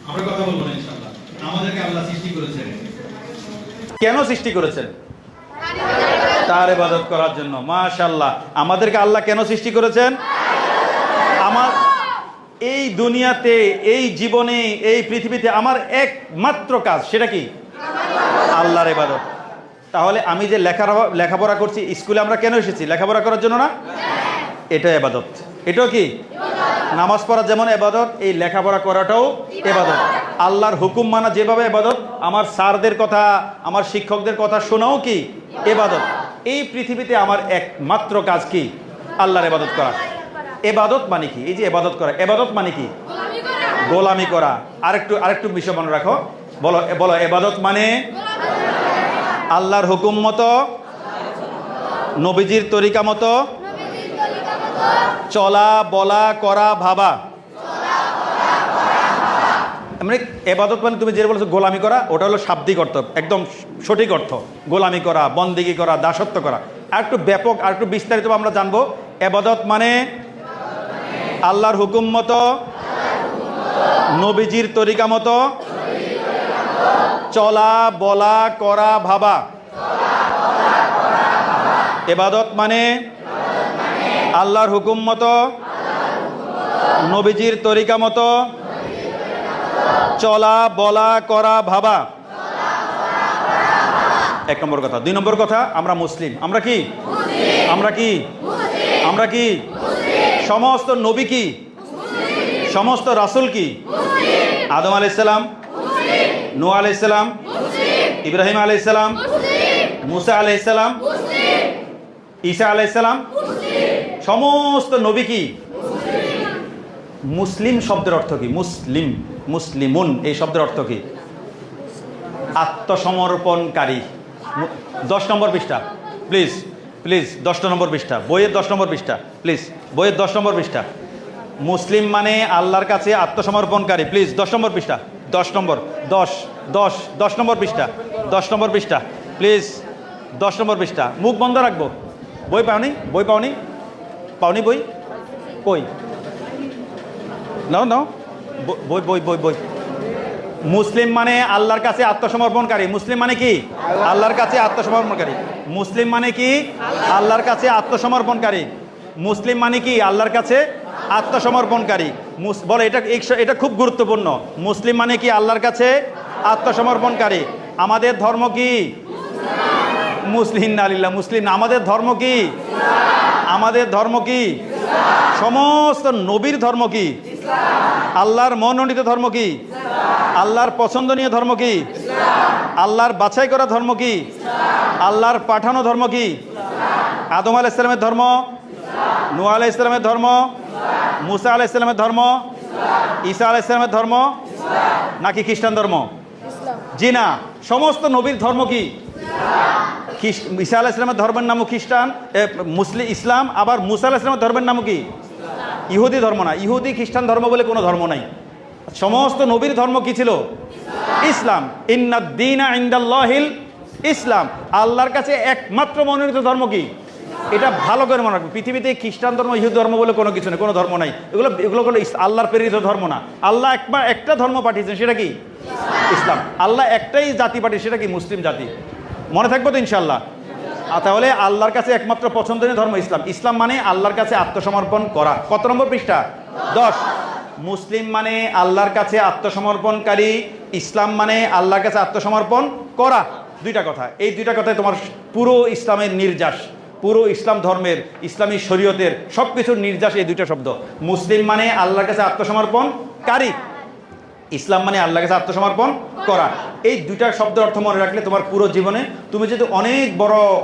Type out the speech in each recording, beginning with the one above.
আমরা কথা বলবো না ইনশাআল্লাহ। আমাদেরকে আল্লাহ সৃষ্টি করেছেন, কেন সৃষ্টি করেছেন? তার ইবাদত করার জন্য। মাশাআল্লাহ, আমাদেরকে আল্লাহ কেন সৃষ্টি করেছেন? আমার এই দুনিয়াতে, এই জীবনে, এই পৃথিবীতে আমার একমাত্র কাজ, সেটা কি? আল্লাহর ইবাদত। তাহলে আমি যে লেখাপড়া করছি, স্কুলে আমরা কেন এসেছি? লেখাপড়া করার জন্য না? এটা ইবাদত। এটাও কি? নামাজ পড়া যেমন ইবাদত, এই লেখাপড়া করাটাও ইবাদত। আল্লাহর হুকুম মানা যেভাবে ইবাদত, আমার স্যারদের কথা, আমার শিক্ষকদের কথা শোনাও কি ইবাদত। এই পৃথিবীতে আমার একমাত্র কাজ কি? আল্লাহর ইবাদত করা। ইবাদত মানে কি? এই যে ইবাদত করা, ইবাদত মানে কি? গোলামি করা। আরেকটু বিষয় মনে রাখো, বলো ইবাদত মানে আল্লাহর হুকুম মতো, নবীজির তরিকা মতো চলা, বলা, করা, ভাবা। মানে ইবাদত মানে তুমি যে বলেছো গোলামি করা, ওটা হলো শাব্দিক অর্থ, একদম সঠিক অর্থ। গোলামি করা, বন্দেগী করা, দাসত্ব করা। আর একটু ব্যাপক, আর একটু বিস্তারিত আমরা জানবো। ইবাদত মানে আল্লাহর হুকুম মতো, নবীজির তরিকা মতো চলা, বলা, করা, ভাবা। ইবাদত মানে আল্লাহর হুকুম মতো, নবীজির তরিকা মতো চলা, বলা, করা, ভাবা। এক নম্বর কথা। দুই নম্বর কথা, আমরা মুসলিম। আমরা কি? আমরা কি? সমস্ত নবী কি? সমস্ত রাসূল কি? আদম আলাইহিস সালাম, নূহ আলাইহিস সালাম, ইব্রাহিম আলাইহিস সালাম, মুসা আলাইহিস সালাম, ঈসা আলাইহিস সালাম, সমস্ত নবী কি? মুসলিম শব্দের অর্থ কি? মুসলিম, মুসলিমুন, এই শব্দের অর্থ কি? আত্মসমর্পণকারী। 10 নম্বর পৃষ্ঠা প্লিজ, 10 নম্বর পৃষ্ঠা, বইয়ের 10 নম্বর পৃষ্ঠা প্লিজ, বইয়ের 10 নম্বর পৃষ্ঠা। মুসলিম মানে আল্লাহর কাছে আত্মসমর্পণকারী। প্লিজ 10 নম্বর পৃষ্ঠা, 10 নম্বর, 10 নম্বর পৃষ্ঠা, 10 নম্বর পৃষ্ঠা প্লিজ, 10 নম্বর পৃষ্ঠা। মুখ বন্ধ রাখবো। বই পাওনি? পাওনি বই? কই? নাও বই। মুসলিম মানে আল্লাহর কাছে আত্মসমর্পণকারী। মুসলিম মানে কি? আল্লাহর কাছে আত্মসমর্পণকারী। মুসলিম মানে কি? আল্লাহর কাছে আত্মসমর্পণকারী। মুসলিম মানে কি? আল্লাহর কাছে আত্মসমর্পণকারী। বলে এটা খুব গুরুত্বপূর্ণ। মুসলিম মানে কি? আল্লাহর কাছে আত্মসমর্পণকারী। আমাদের ধর্ম কি? মুসলিম না, আলিল্লাহ, মুসলিম না। আমাদের ধর্ম কি? আমাদের ধর্ম কি? সমস্ত নবীর ধর্ম কি? আল্লাহর মনোনীত ধর্ম কি? আল্লাহর পছন্দনীয় ধর্ম কি? আল্লাহর বাছাই করা ধর্ম কি? আল্লাহর পাঠানো ধর্ম কি? আদম আলাইহিস সালামের ধর্ম, নূহ আলাইহিস সালামের ধর্ম, মুসা আলাইহিস সালামের ধর্ম, ঈসা আলাইহিস সালামের ধর্ম, নাকি খ্রিস্টান ধর্ম? জি না, সমস্ত নবীর ধর্ম কি? ঈসা আলাইহিস সালামের ধর্মের নামও খ্রিস্টান, ইসলাম। আবার মুসা আলাইহিস সালামের ধর্মের নামও কি? ইহুদি ধর্ম না। ইহুদি খ্রিস্টান ধর্ম বলে কোনো ধর্ম নাই। সমস্ত নবীর ধর্ম কি ছিল? ইসলাম। ইন্নাদ-দীনা ইনদাল্লাহিল ইসলাম। আল্লাহর কাছে একমাত্র মনোনীত ধর্ম কি? এটা ভালো করে মনে রাখবে। পৃথিবীতে খ্রিস্টান ধর্ম, ইহুদি ধর্ম বলে কোনো কিছু নেই, কোনো ধর্ম নাই। এগুলো কোনো আল্লাহর প্রেরিত ধর্ম না। আল্লাহ একটা ধর্ম পাঠিয়েছেন, সেটা কি? ইসলাম। আল্লাহ একটাই জাতি পাঠিয়েছে, সেটা কি? মুসলিম জাতি। মনে থাকবো তো ইনশাআল্লাহ? তাহলে আল্লাহর কাছে একমাত্র পছন্দনীয় ধর্ম ইসলাম। ইসলাম মানে আল্লাহর কাছে আত্মসমর্পণ করা। কত নম্বর পৃষ্ঠা? 10। মুসলিম মানে আল্লাহর কাছে আত্মসমর্পণকারী, ইসলাম মানে আল্লাহর কাছে আত্মসমর্পণ করা। দুইটা কথা। এই দুইটা কথায় তোমার পুরো ইসলামের নির্যাস, পুরো ইসলাম ধর্মের, ইসলামী শরীয়তের সব কিছুর নির্যাস এই দুইটা শব্দ। মুসলিম মানে আল্লাহর কাছে আত্মসমর্পণকারী, ইসলাম মানে আল্লাহর কাছে আত্মসমর্পণ করা। এই দুইটা শব্দের অর্থ মনে রাখলে তোমার পুরো জীবনে, তুমি যদি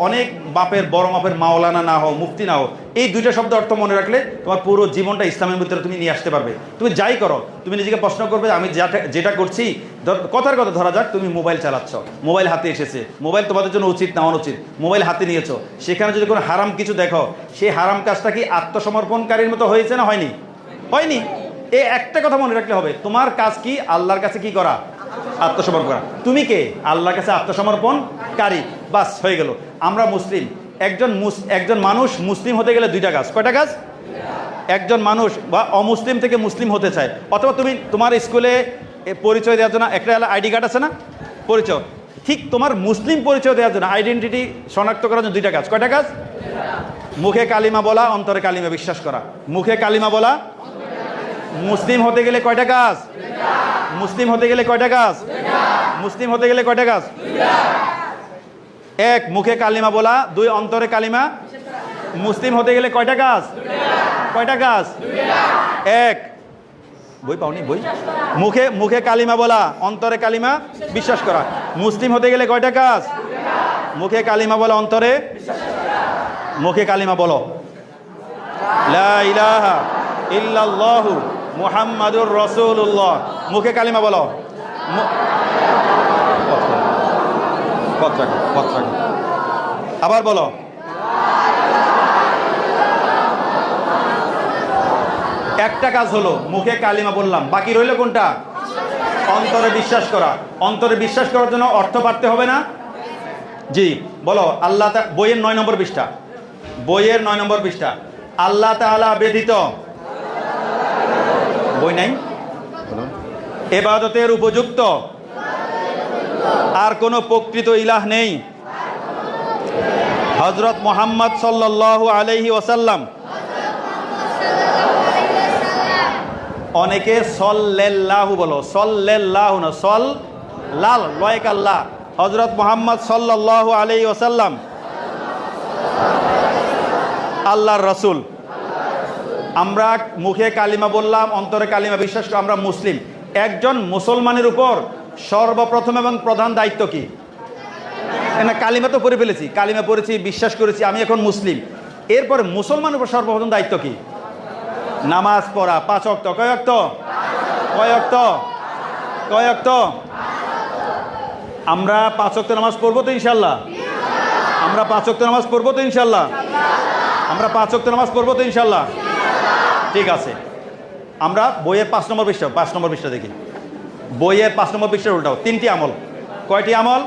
অনেক বাপের বড় মাপের মাওলানা না হও, মুফতি না হও, এই দুইটা শব্দের অর্থ মনে রাখলে তোমার পুরো জীবনটা ইসলামের ভিতরে তুমি নিয়ে আসতে পারবে। তুমি যাই করো, তুমি নিজেকে প্রশ্ন করবে, আমি যেটা করছি, কথার কথা ধরা যাক, তুমি মোবাইল চালাচ্ছ, মোবাইল হাতে এসেছে, মোবাইল তোমাদের জন্য উচিত না অনুচিত, মোবাইল হাতে নিয়েছো, সেখানে যদি কোনো হারাম কিছু দেখো, সেই হারাম কাজটা কি আত্মসমর্পণকারীর মতো হয়েছে না হয়নি? হয়নি। এই একটা কথা মনে রাখলে হবে, তোমার কাজ কি? আল্লাহর কাছে কি করা? আত্মসমর্পণ করা। তুমি কে? আল্লাহর কাছে আত্মসমর্পণকারী। বাস, হয়ে গেল। আমরা মুসলিম। একজন মানুষ মুসলিম হতে গেলে দুইটা কাজ। কয়টা কাজ? একজন মানুষ বা অমুসলিম থেকে মুসলিম হতে চায়, অথবা তোমার স্কুলে এ পরিচয় দেওয়ার জন্য একটা আইডি কার্ড আছে না, পরিচয়। ঠিক তোমার মুসলিম পরিচয় দেওয়ার জন্য, আইডেন্টিটি শনাক্ত করার জন্য দুইটা কাজ। কয়টা কাজ? মুখে কালিমা বলা, অন্তরে কালিমা বিশ্বাস করা। মুখে কালিমা বলা। মুসলিম হতে গেলে কয়টা কাজ? মুসলিম হতে গেলে কয়টা কাজ? মুসলিম হতে গেলে কয়টা কাজ? এক, মুখে কালিমা বলা। দুই, অন্তরে কালিমা। মুসলিম হতে গেলে কয়টা কাজ? কয়টা কাজ? এক, বই পাওনি? বই মুখে কালিমা বলা, অন্তরে কালিমা বিশ্বাস করা। মুসলিম হতে গেলে কয়টা কাজ? মুখে কালিমা বলা, অন্তরে মুখে কালিমা বলো, লা ইলাহা ইল্লাল্লাহু মুহাম্মাদুর রাসূলুল্লাহ। মুখে কালিমা বলো। আবার বলো। একটা কাজ হলো, মুখে কালিমা বললাম, বাকি রইল কোনটা? অন্তরে বিশ্বাস করা। অন্তরে বিশ্বাস করার জন্য অর্থ পারতে হবে না? জি, বলো। আল্লাহ, বইয়ের 9 নম্বর পৃষ্ঠা, বইয়ের 9 নম্বর পৃষ্ঠা। আল্লাহ তাআলা ব্যতীত, বই নাই, ইবাদতের উপযুক্ত আর কোনো প্রকৃত ইলাহ নেই। হযরত মুহাম্মদ সাল্লাল্লাহু আলাইহি ওয়াসাল্লাম। অনেকে সল্লাল্লাহু বলো, সল্লাল্লাহু না, সল লাল লয়ক আল্লাহ। হযরত মুহাম্মদ সাল্লাল্লাহু আলাইহি ওয়াসাল্লাম আল্লাহর রাসূল। আমরা মুখে কালিমা বললাম, অন্তরে কালিমা বিশ্বাস করি, আমরা মুসলিম। একজন মুসলমানের উপর সর্বপ্রথম এবং প্রধান দায়িত্ব কি? না, কালিমা তো পড়ে ফেলেছি, কালিমা পড়েছি, বিশ্বাস করেছি, আমি এখন মুসলিম। এরপরে মুসলমানের উপর সর্বপ্রথম দায়িত্ব কি? নামাজ পড়া, 5 ওয়াক্ত। কয় ওয়াক্ত? কয় ওয়াক্ত? কয় ওয়াক্ত? আমরা 5 ওয়াক্ত নামাজ পড়বো তো ইনশাল্লাহ? আমরা 5 ওয়াক্ত নামাজ পড়বো তো ইনশাল্লাহ? আমরা 5 ওয়াক্ত নামাজ পড়বো তো ইনশাল্লাহ? ঠিক আছে। আমরা বইয়ের 5 নম্বর পৃষ্ঠা, 5 নম্বর পৃষ্ঠা দেখি। বইয়ের 5 নম্বর পৃষ্ঠার উল্টাও। 3টি আমল। কয়টি আমল?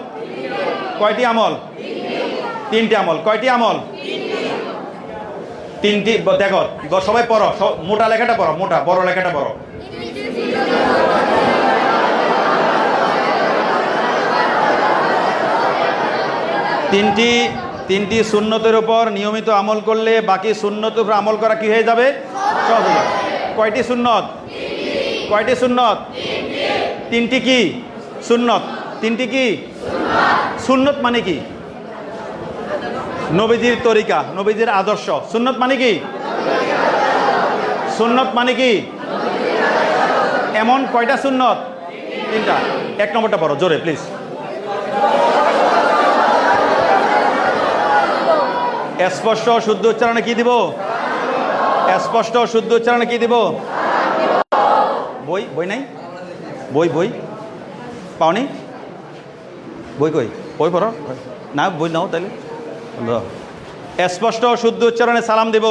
কয়টি আমল? 3টি আমল। কয়টি আমল? 3টি। দেখো সবাই পড়ো, মোটা লেখাটা পড়ো, মোটা, বড় লেখাটা পড়ো। তিনটি সুন্নতের উপর নিয়মিত আমল করলে বাকি সুন্নতের উপর আমল করা কি হয়ে যাবে? সহজ হয়ে যাবে। কয়টি সুন্নত? কয়টি সুন্নত? 3টি কি সুন্নত? 3টি কি সুন্নত? মানে কি? নবীজির তরিকা, নবীজির আদর্শ। সুন্নত মানে কি? সুন্নত মানে কি? এমন কয়টা সুন্নত? 3টা। 1 নম্বরটা পড়ো জোরে প্লিজ। স্পষ্ট শুদ্ধ উচ্চারণে কি দিব? স্পষ্ট শুদ্ধ উচ্চারণে কি দিব? বই, বই নাই? বই পাওনি? বই কই? বই পড়ো না, বই নাও তাহলে। স্পষ্ট শুদ্ধ উচ্চারণে সালাম দেব।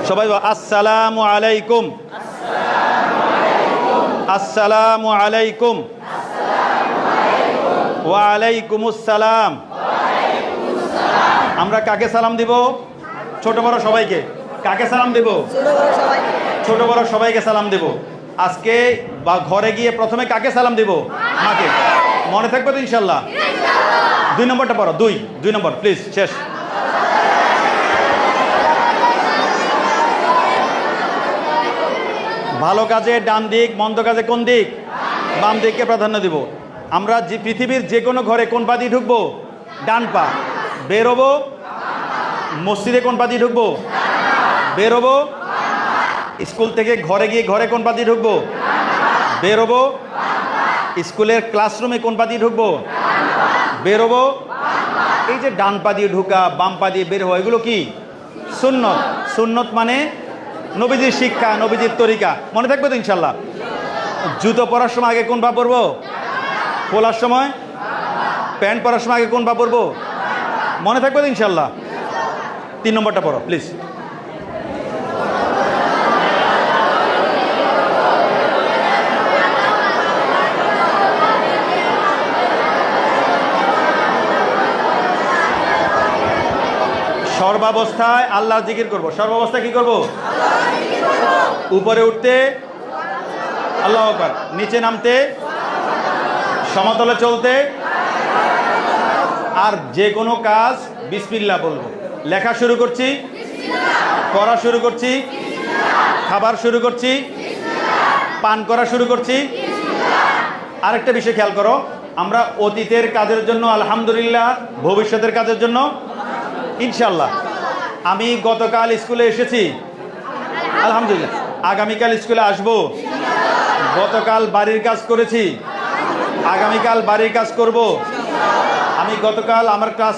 সবাই আসসালামু আলাইকুম, আসসালামু আলাইকুম, ওয়া আলাইকুমুস সালাম। আমরা কাকে সালাম দিব? ছোট বড় সবাইকে। কাকে সালাম দেব? ছোট বড় সবাইকে সালাম দেব। আজকে বা ঘরে গিয়ে প্রথমে কাকে সালাম দেব? মাকে। মনে থাকবে তো ইনশাল্লাহ? 2 নম্বরটা পড়ো। 2 নম্বর প্লিজ, শেষ। ভালো কাজে ডান দিক, মন্দ কাজে কোন দিক? বাম দিককে প্রাধান্য দিব। আমরা যে পৃথিবীর যে কোনো ঘরে কোন পা দিয়ে ঢুকবো? ডান পা। বেরোবো মসজিদে কোন পা দিয়ে ঢুকবো? বেরোবো স্কুল থেকে ঘরে গিয়ে ঘরে কোন পা দিয়ে ঢুকবো? বেরোবো স্কুলের ক্লাসরুমে কোন পা দিয়ে ঢুকবো? বেরোবো। এই যে ডান পা দিয়ে ঢুকা, বাম পা দিয়ে বের হওয়া, এগুলো কি সুন্নত। সুন্নত মানে নবীজির শিক্ষা, নবীজির তরিকা। মনে থাকবে তো ইনশাল্লাহ? জুতো পরার সময় আগে কোন পা পরবো? খোলার সময়। প্যান্ট পরার সময় আগে কোন পা পরবো? মনে থাকবে তো ইনশাল্লাহ? 3 নম্বরটা পড়ো প্লিজ। সর্বাবস্থায় আল্লাহর জিকির করব। সর্বাবস্থায় কি করব? উপরে উঠতে আল্লাহু আকবার। নিচে নামতে, সমতলে চলতে, আর যে কোনো কাজ বিসমিল্লাহ বলবো। লেখা শুরু করছি, পড়া শুরু করছি, খাবার শুরু করছি, পান করা শুরু করছি। আরেকটা বিষয় খেয়াল করো, আমরা অতীতের কাজের জন্য আলহামদুলিল্লাহ, ভবিষ্যতের কাজের জন্য ইনশাল্লাহ। আমি গতকাল স্কুলে এসেছি, আলহামদুলিল্লাহ। আগামীকাল স্কুলে আসব। গতকাল বাড়ির কাজ করেছি, আগামীকাল বাড়ির কাজ করব। আমি গতকাল আমার ক্লাস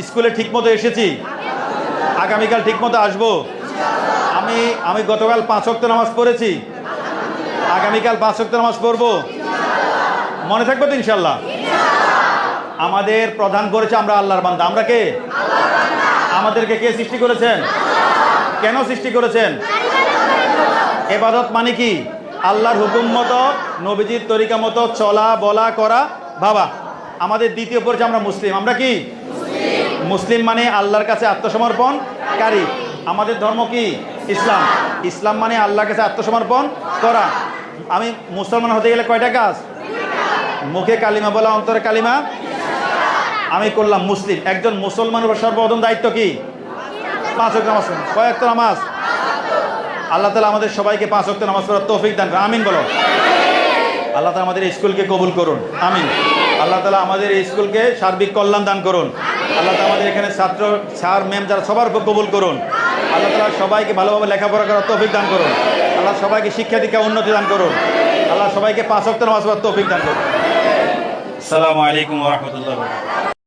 স্কুলে ঠিকমতো এসেছি, আগামীকাল ঠিকমতো আসব। আমি গতকাল 5 ওয়াক্ত নামাজ পড়েছি, আগামীকাল 5 ওয়াক্ত নামাজ পড়ব। মনে থাকবে তো ইনশাল্লাহ? আমাদের প্রধান করেছে আমরা আল্লাহর বান্দা। আমরা কে? আমাদেরকে কে সৃষ্টি করেছেন? কেন সৃষ্টি করেছেন? ইবাদত মানে কি? আল্লাহর হুকুম মতো, নবীজির তরিকা মতো চলা, বলা, করা, ভাবা। আমাদের দ্বিতীয় পরিচয় আমরা মুসলিম। আমরা কি? মুসলিম মানে আল্লাহর কাছে আত্মসমর্পণকারী। আমাদের ধর্ম কি? ইসলাম। ইসলাম মানে আল্লাহর কাছে আত্মসমর্পণ করা। আমি মুসলমান হতে গেলে কয়টা কাজ? মুখে কালিমা বলা, অন্তরে কালিমা। আমি করলাম মুসলিম। একজন মুসলমানের সর্বপ্রথম দায়িত্ব কি? 5 ওয়াক্ত নামাজ। কয় ওয়াক্ত নামাজ? আল্লাহ তাআলা আমাদের সবাইকে 5 ওয়াক্ত নামাজ পড়ার তৌফিক দান করুন। আমিন বলো। আল্লাহ তাআলা আমাদের স্কুলকে কবুল করুন। আমিন। আল্লাহ তাআলা আমাদের এই স্কুলকে সার্বিক কল্যাণ দান করুন। আল্লাহ তাআলা আমাদের এখানে ছাত্র, স্যার, ম্যাম যারা সবার কবুল করুন। আল্লাহ তাআলা সবাইকে ভালোভাবে লেখাপড়া করার তৌফিক দান করুন। আল্লাহ সবাইকে শিক্ষা দীক্ষা উন্নতি দান করুন। আল্লাহ সবাইকে 5 ওয়াক্ত নামাজ পড়ার তৌফিক দান করুন। আসসালামু আলাইকুম ওয়া রাহমাতুল্লাহি ওয়া বারাকাতুহু।